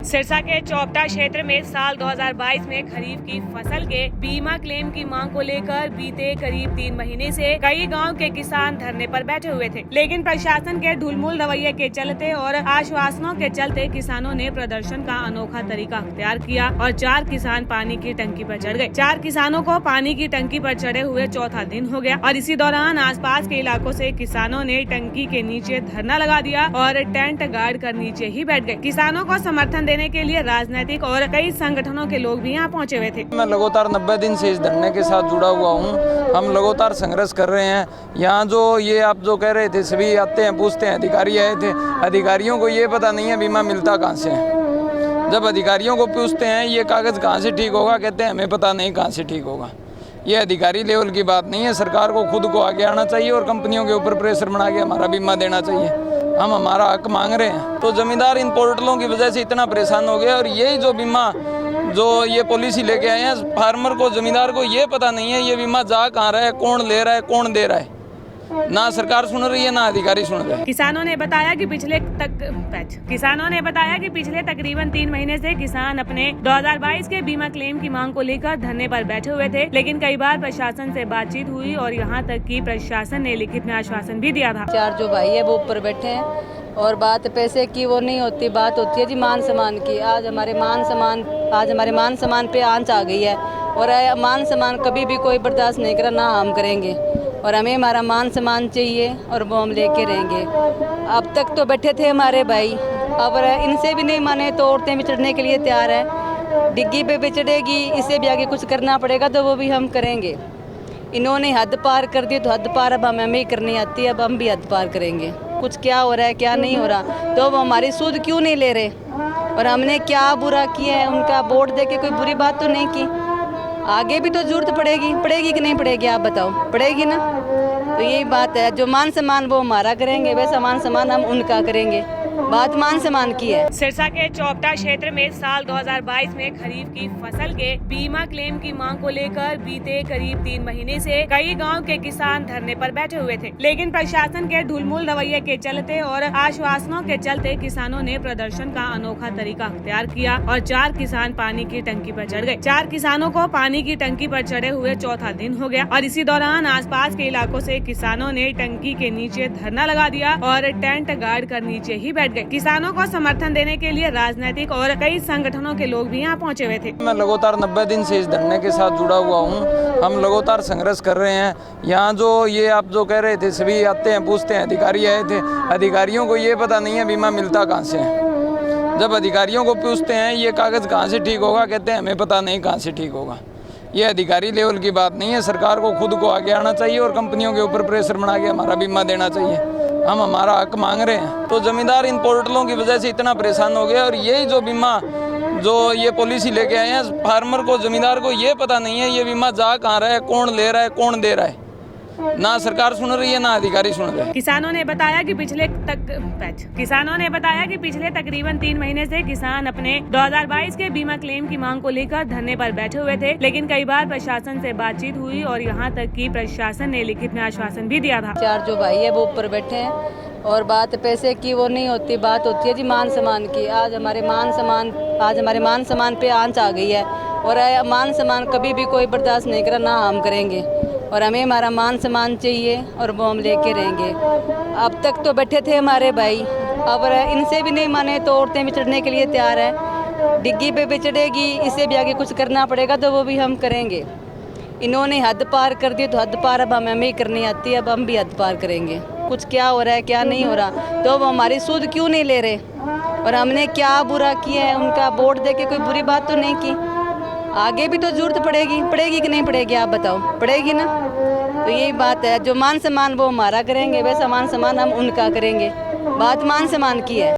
सिरसा के चौपटा क्षेत्र में साल 2022 में खरीफ की फसल के बीमा क्लेम की मांग को लेकर बीते करीब 3 महीने से कई गांव के किसान धरने पर बैठे हुए थे, लेकिन प्रशासन के ढुलमुल रवैये के चलते और आश्वासनों के चलते किसानों ने प्रदर्शन का अनोखा तरीका अख्तियार किया और 4 किसान पानी की टंकी पर चढ़ गए। 4 किसानों को पानी की टंकी पर चढ़े हुए चौथा दिन हो गया और इसी दौरान आसपास के इलाकों से किसानों ने टंकी के नीचे धरना लगा दिया और टेंट गाड़ कर नीचे ही बैठ गए। किसानों को समर्थन देने के लिए राजनीतिक और कई संगठनों के लोग भी यहाँ पहुँचे हुए थे। मैं लगातार 90 दिन से इस धरने के साथ जुड़ा हुआ हूँ। हम लगातार संघर्ष कर रहे हैं। यहाँ जो ये आप जो कह रहे थे, सभी आते हैं, पूछते हैं, अधिकारी आए थे, अधिकारियों को ये पता नहीं है बीमा मिलता कहाँ से है। जब अधिकारियों को पूछते हैं ये कागज़ कहाँ से ठीक होगा, कहते हैं हमें पता नहीं कहाँ से ठीक होगा। ये अधिकारी लेवल की बात नहीं है। सरकार को खुद को आगे आना चाहिए और कंपनियों के ऊपर प्रेशर बना के हमारा बीमा देना चाहिए। हम हमारा हक मांग रहे हैं। तो जमींदार इन पोर्टलों की वजह से इतना परेशान हो गया और यही जो बीमा जो ये पॉलिसी लेके आए हैं, फार्मर को, जमींदार को ये पता नहीं है ये बीमा जा कहाँ रहा है, कौन ले रहा है, कौन दे रहा है। ना सरकार सुन रही है, ना अधिकारी सुन रहे हैं। किसानों ने बताया कि पिछले तकरीबन 3 महीने से किसान अपने 2022 के बीमा क्लेम की मांग को लेकर धरने पर बैठे हुए थे, लेकिन कई बार प्रशासन से बातचीत हुई और यहाँ तक कि प्रशासन ने लिखित में आश्वासन भी दिया था। 4 जो भाई है वो ऊपर बैठे हैं और बात पैसे की वो नहीं होती, बात होती है जी मान सम्मान की। आज हमारे मान सम्मान पे आंच आ गई है और मान सम्मान कभी भी कोई बर्दाश्त नहीं करा, ना हम करेंगे और हमें हमारा मान सम्मान चाहिए और वो हम लेके रहेंगे। अब तक तो बैठे थे हमारे भाई, अब इनसे भी नहीं माने तो औरतें भी चढ़ने के लिए तैयार है। डिग्गी पे भी चढ़ेगी, इससे भी आगे कुछ करना पड़ेगा तो वो भी हम करेंगे। इन्होंने हद पार कर दी तो हद पार अब हमें ही करनी आती है, अब हम भी हद पार करेंगे। कुछ क्या हो रहा है क्या नहीं हो रहा, तो वो हमारी सूद क्यों नहीं ले रहे और हमने क्या बुरा किया है, उनका वोट दे के कोई बुरी बात तो नहीं की। आगे भी तो जरूरत पड़ेगी कि नहीं पड़ेगी, आप बताओ, पड़ेगी ना। तो यही बात है, जो मान सम्मान वो हमारा करेंगे, वैसा मान सम्मान हम उनका करेंगे। बात मान सम्मान की है। सिरसा के चौपटा क्षेत्र में साल 2022 में खरीफ की फसल के बीमा क्लेम की मांग को लेकर बीते करीब 3 महीने से कई गांव के किसान धरने पर बैठे हुए थे, लेकिन प्रशासन के ढुलमुल रवैये के चलते और आश्वासनों के चलते किसानों ने प्रदर्शन का अनोखा तरीका अख्तियार किया और 4 किसान पानी की टंकी पर चढ़ गए। 4 किसानों को पानी की टंकी पर चढ़े हुए चौथा दिन हो गया और इसी दौरान आसपास के इलाकों से किसानों ने टंकी के नीचे धरना लगा दिया और टेंट गाड़ कर नीचे ही बैठ गए। किसानों को समर्थन देने के लिए राजनीतिक और कई संगठनों के लोग भी यहाँ पहुँचे हुए थे। मैं लगातार 90 दिन से इस धरने के साथ जुड़ा हुआ हूँ। हम लगातार संघर्ष कर रहे हैं। यहाँ जो ये आप जो कह रहे थे, सभी आते हैं, पूछते हैं, अधिकारी आए थे, अधिकारियों को ये पता नहीं है बीमा मिलता कहाँ से है। जब अधिकारियों को पूछते हैं ये कागज़ कहाँ से ठीक होगा, कहते हैं हमें पता नहीं कहाँ से ठीक होगा। ये अधिकारी लेवल की बात नहीं है। सरकार को खुद को आगे आना चाहिए और कंपनियों के ऊपर प्रेशर बना के हमारा बीमा देना चाहिए। हम हमारा हक मांग रहे हैं। तो जमींदार इन पोर्टलों की वजह से इतना परेशान हो गया और यही जो बीमा जो ये पॉलिसी लेके आए हैं, फार्मर को, जमींदार को ये पता नहीं है ये बीमा जा कहाँ रहा है, कौन ले रहा है, कौन दे रहा है। ना सरकार सुन रही है, ना अधिकारी सुन रहे हैं। किसानों ने बताया कि पिछले तकरीबन 3 महीने से किसान अपने 2022 के बीमा क्लेम की मांग को लेकर धरने पर बैठे हुए थे, लेकिन कई बार प्रशासन से बातचीत हुई और यहाँ तक कि प्रशासन ने लिखित में आश्वासन भी दिया था। 4 जो भाई है वो ऊपर बैठे हैं और बात पैसे की वो नहीं होती, बात होती है जी मान सम्मान की। आज हमारे मान सम्मान पे आंच आ गई है और मान सम्मान कभी भी कोई बर्दाश्त नहीं करा, ना हम करेंगे और हमें हमारा मान सम्मान चाहिए और वो हम लेके रहेंगे। अब तक तो बैठे थे हमारे भाई, अब इनसे भी नहीं माने तो औरतें भी चढ़ने के लिए तैयार है। डिग्गी पे भी चढ़ेगी, इससे भी आगे कुछ करना पड़ेगा तो वो भी हम करेंगे। इन्होंने हद पार कर दी तो हद पार अब हमें ही करनी आती है, अब हम भी हद पार करेंगे। कुछ क्या हो रहा है क्या नहीं हो रहा, तो वो हमारी सूद क्यों नहीं ले रहे और हमने क्या बुरा किया है, उनका वोट दे के कोई बुरी बात तो नहीं की। आगे भी तो जरूरत पड़ेगी कि नहीं पड़ेगी, आप बताओ, पड़ेगी ना। तो यही बात है, जो मान सम्मान वो हमारा करेंगे, वैसा मान सम्मान हम उनका करेंगे। बात मान सम्मान की है।